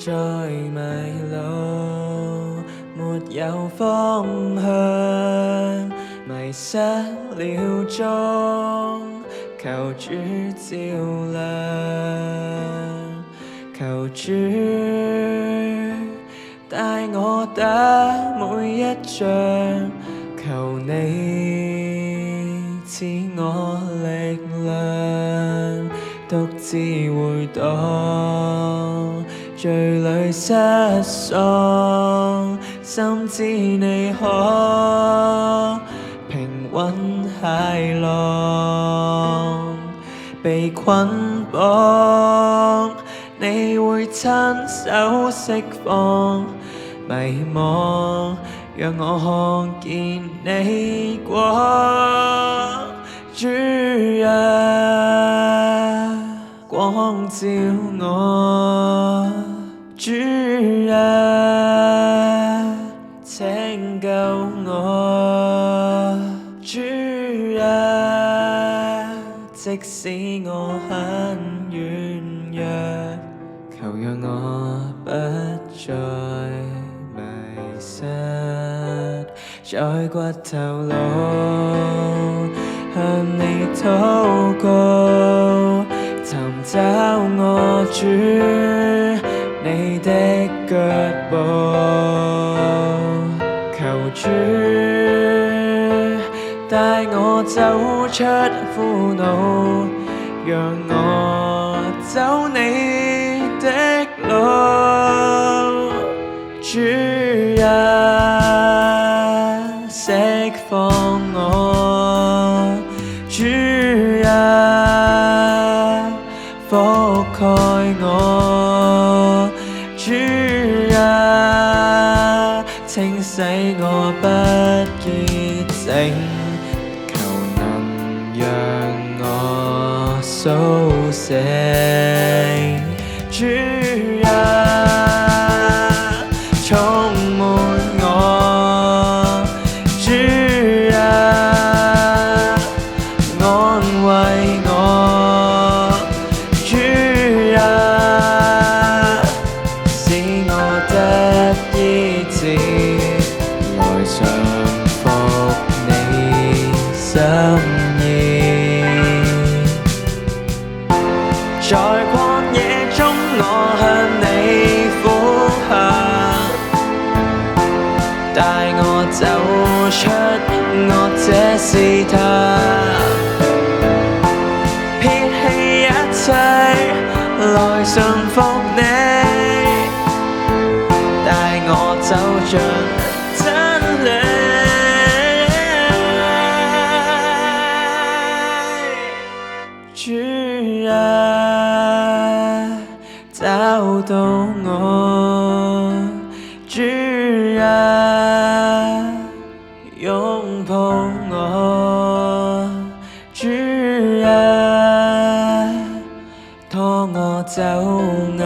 再迷路，沒有方向，迷失了蹤，求主照亮，求主帶我打每一仗，求你賜我力量，獨自回蕩，罪裏失喪，深知你可平穩駭浪，被捆綁，你會親手釋放，迷茫讓我看見你光，主啊，光照我，主啊，拯救我，主啊，即使我很軟弱，求讓我不再迷失在骨頭路，向你禱告，尋找我主你的腳步，求主帶我走出苦惱，讓我走你的路，主啊，釋放我，主啊，覆蓋我，主啊，清洗我不潔淨，求能讓我甦醒，主啊，充滿我，主啊，安慰我，主啊，使我得醫治，來順服你心意。在曠野中，我向你呼喊，帶我走出惡者試探，撇棄一切，來順服你，帶我走進真理。主啊，找到我，主啊，擁抱我，主啊，拖我走暗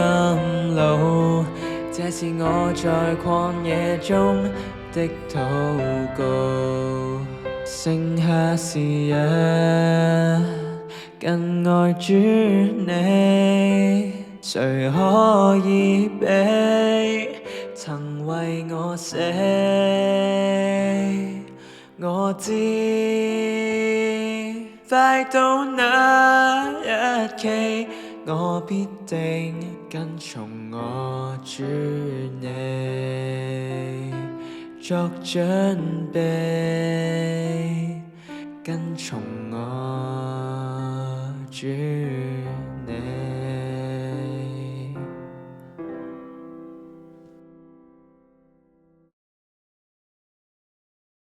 路，這是我在曠野中的禱告。剩下時日，更愛主你，誰可以比？曾為我死，我知快到那日期，我必定跟從我主你作準備，跟從我主。